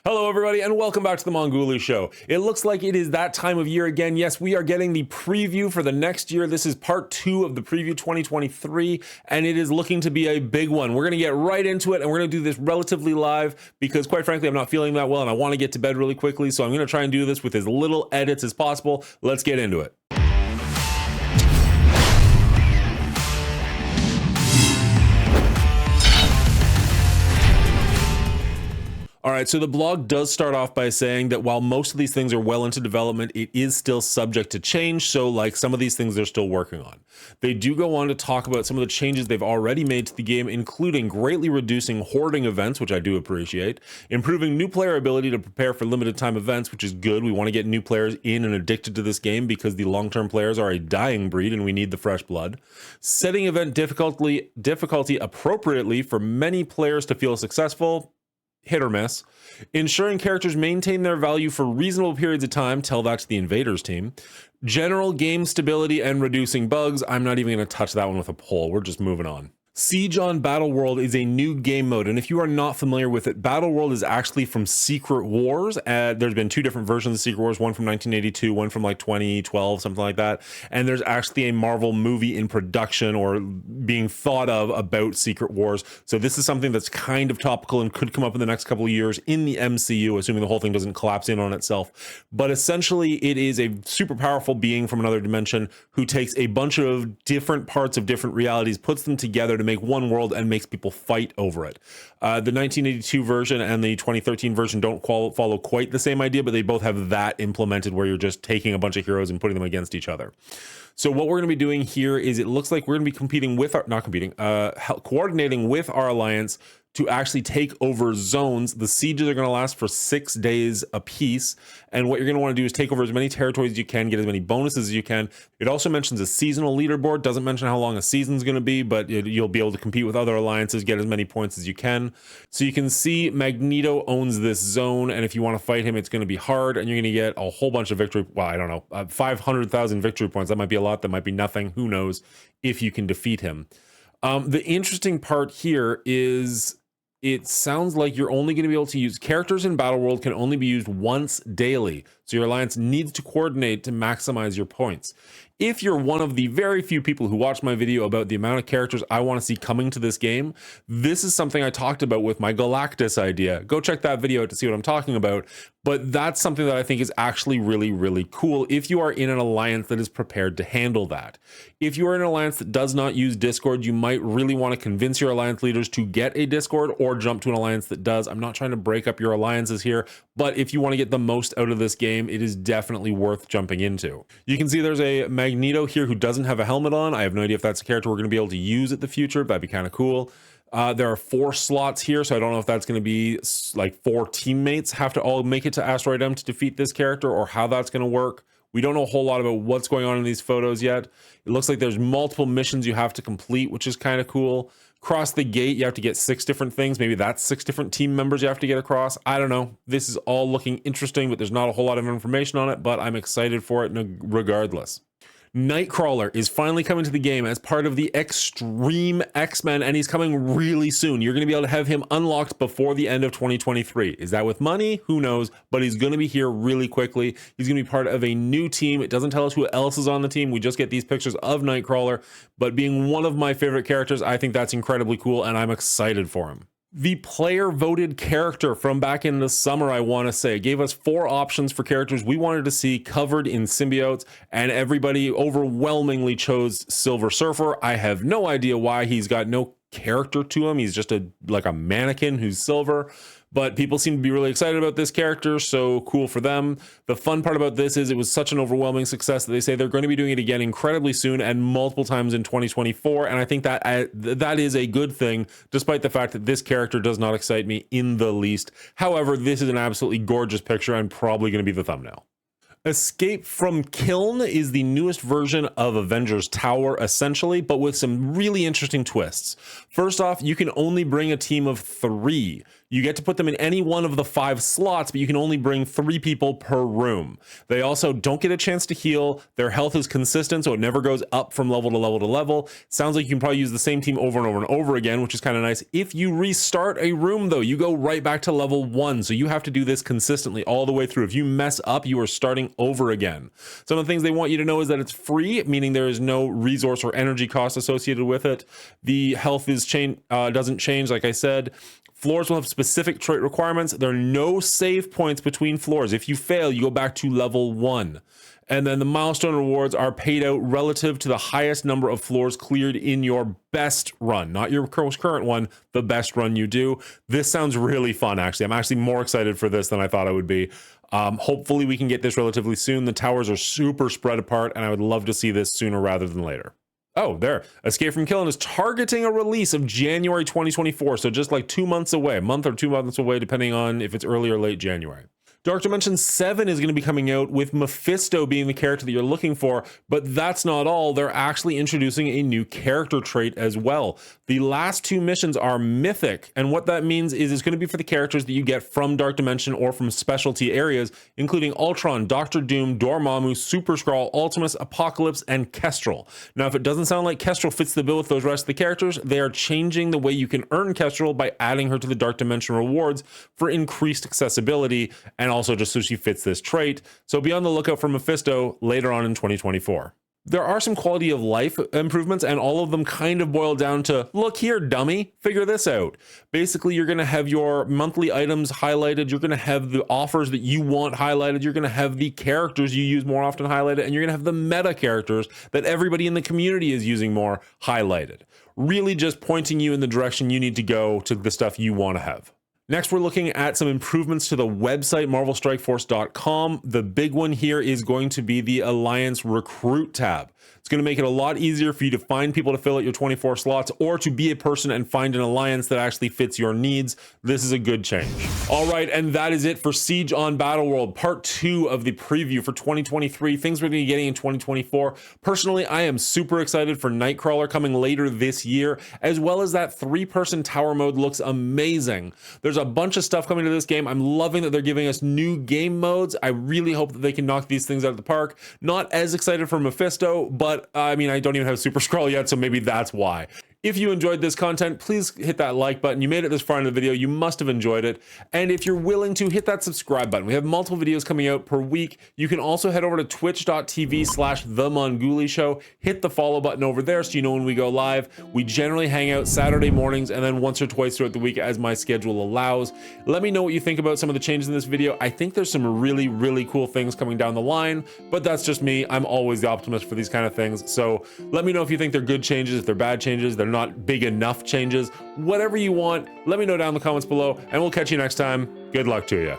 Hello everybody and welcome back to the Mongulu Show. It looks like it is that time of year again. Yes, we are getting the preview for the next year. This is part 2 of the preview 2023 and it is looking to be a big one. We're going to get right into it and we're going to do this relatively live because quite frankly I'm not feeling that well and I want to get to bed really quickly, so I'm going to try and do this with as little edits as possible. Let's get into it. All right, so the blog does start off by saying that while most of these things are well into development, it is still subject to change. So like some of these things they're still working on. They do go on to talk about some of the changes they've already made to the game, including greatly reducing hoarding events, which I do appreciate, improving new player ability to prepare for limited time events, which is good. We want to get new players in and addicted to this game because the long-term players are a dying breed and we need the fresh blood. Setting event difficulty appropriately for many players to feel successful. Hit or miss. Ensuring characters maintain their value for reasonable periods of time. Tell that to the Invaders team. General game stability and reducing bugs. I'm not even going to touch that one with a poll. We're just moving on. Siege on Battleworld is a new game mode, and if you are not familiar with it, Battleworld is actually from Secret Wars. There's been 2 different versions of Secret Wars, one from 1982, one from like 2012, something like that. And there's actually a Marvel movie in production or being thought of about Secret Wars. So this is something that's kind of topical and could come up in the next couple of years in the MCU, assuming the whole thing doesn't collapse in on itself. But essentially, it is a super powerful being from another dimension who takes a bunch of different parts of different realities, puts them together to make one world and makes people fight over it. The 1982 version and the 2013 version don't follow quite the same idea, but they both have that implemented where you're just taking a bunch of heroes and putting them against each other. So what we're going to be doing here is it looks like we're going to be coordinating with our alliance to actually take over zones. The sieges are going to last for 6 days a piece. And what you're going to want to do is take over as many territories as you can, get as many bonuses as you can. It also mentions a seasonal leaderboard. Doesn't mention how long a season's going to be, but you'll be able to compete with other alliances, get as many points as you can. So you can see Magneto owns this zone. And if you want to fight him, it's going to be hard. And you're going to get a whole bunch of victory. Well, I don't know, 500,000 victory points. That might be a lot. That might be nothing. Who knows if you can defeat him. The interesting part here is it sounds like you're only going to be able to use characters in Battleworld can only be used once daily. So your alliance needs to coordinate to maximize your points. If you're one of the very few people who watched my video about the amount of characters I want to see coming to this game, this is something I talked about with my Galactus idea. Go check that video out to see what I'm talking about. But that's something that I think is actually really, really cool if you are in an alliance that is prepared to handle that. If you are in an alliance that does not use Discord, you might really want to convince your alliance leaders to get a Discord or jump to an alliance that does. I'm not trying to break up your alliances here, but if you want to get the most out of this game, it is definitely worth jumping into. You can see there's a Magneto here who doesn't have a helmet on. I have no idea if that's a character we're going to be able to use in the future. That'd be kind of cool. There are 4 slots here, so I don't know if that's going to be like 4 teammates have to all make it to Asteroid M to defeat this character or how that's going to work. We don't know a whole lot about what's going on in these photos yet. It looks like there's multiple missions you have to complete, which is kind of cool. Cross the gate, you have to get 6 different things. Maybe that's 6 different team members you have to get across. I don't know. This is all looking interesting, but there's not a whole lot of information on it, but I'm excited for it regardless. Nightcrawler is finally coming to the game as part of the Extreme X-Men, and he's coming really soon. You're going to be able to have him unlocked before the end of 2023. Is that with money? Who knows? But he's going to be here really quickly. He's going to be part of a new team. It doesn't tell us who else is on the team. We just get these pictures of Nightcrawler, but being one of my favorite characters, I think that's incredibly cool, and I'm excited for him. The player voted character from back in the summer, I want to say, gave us 4 options for characters we wanted to see covered in symbiotes, and everybody overwhelmingly chose Silver Surfer. I have no idea why. He's got no character to him. He's just like a mannequin who's silver, but people seem to be really excited about this character, so cool for them. The fun part about this is it was such an overwhelming success that they say they're going to be doing it again incredibly soon and multiple times in 2024, and I think that that is a good thing, despite the fact that this character does not excite me in the least. However, this is an absolutely gorgeous picture and probably going to be the thumbnail. Escape from Kiln is the newest version of Avengers Tower, essentially, but with some really interesting twists. First off, you can only bring a team of 3. You get to put them in any one of the 5 slots, but you can only bring 3 people per room. They also don't get a chance to heal. Their health is consistent, so it never goes up from level to level to level. Sounds like you can probably use the same team over and over and over again, which is kind of nice. If you restart a room, though, you go right back to level 1, so you have to do this consistently all the way through. If you mess up, you are starting over again. Some of the things they want you to know is that it's free, meaning there is no resource or energy cost associated with it. The health is doesn't change, like I said. Floors will have specific trait requirements. There are no save points between floors. If you fail, you go back to level 1. And then the milestone rewards are paid out relative to the highest number of floors cleared in your best run, not your current one, the best run you do. This sounds really fun, actually. I'm actually more excited for this than I thought I would be. Hopefully we can get this relatively soon. The towers are super spread apart, and I would love to see this sooner rather than later. Oh, there. Escape from Killing is targeting a release of January 2024, so just like 2 months away, a month or 2 months away, depending on if it's early or late January. Dark Dimension 7 is going to be coming out with Mephisto being the character that you're looking for, but that's not all. They're actually introducing a new character trait as well. The last 2 missions are mythic, and what that means is it's going to be for the characters that you get from Dark Dimension or from specialty areas, including Ultron, Doctor Doom, Dormammu, Super Skrull, Ultimus, Apocalypse, and Kestrel. Now, if it doesn't sound like Kestrel fits the bill with those rest of the characters, they are changing the way you can earn Kestrel by adding her to the Dark Dimension rewards for increased accessibility, and also just so she fits this trait. So be on the lookout for Mephisto later on in 2024. There are some quality of life improvements, and all of them kind of boil down to, look here, dummy, figure this out. Basically, you're going to have your monthly items highlighted. You're going to have the offers that you want highlighted. You're going to have the characters you use more often highlighted, and you're going to have the meta characters that everybody in the community is using more highlighted. Really just pointing you in the direction you need to go to the stuff you want to have. Next, we're looking at some improvements to the website, marvelstrikeforce.com. The big one here is going to be the Alliance Recruit tab. It's going to make it a lot easier for you to find people to fill out your 24 slots, or to be a person and find an alliance that actually fits your needs. This is a good change. All right, and that is it for Siege on Battleworld, part 2 of the preview for 2023, things we're going to be getting in 2024. Personally, I am super excited for Nightcrawler coming later this year, as well as that 3-person tower mode looks amazing. There's a bunch of stuff coming to this game. I'm loving that they're giving us new game modes. I really hope that they can knock these things out of the park. Not as excited for Mephisto, but I mean, I don't even have Super Skrull yet, so maybe that's why. If you enjoyed this content, please hit that like button. You made it this far in the video, you must have enjoyed it. And if you're willing to, hit that subscribe button. We have multiple videos coming out per week. You can also head over to twitch.tv/TheMongoolie Show. Hit the follow button over there so you know when we go live. We generally hang out Saturday mornings and then once or twice throughout the week as my schedule allows. Let me know what you think about some of the changes in this video. I think there's some really, really cool things coming down the line, but that's just me. I'm always the optimist for these kind of things. So let me know if you think they're good changes, if they're bad changes, they're not big enough changes, whatever you want. Let me know down in the comments below, and we'll catch you next time. Good luck to you.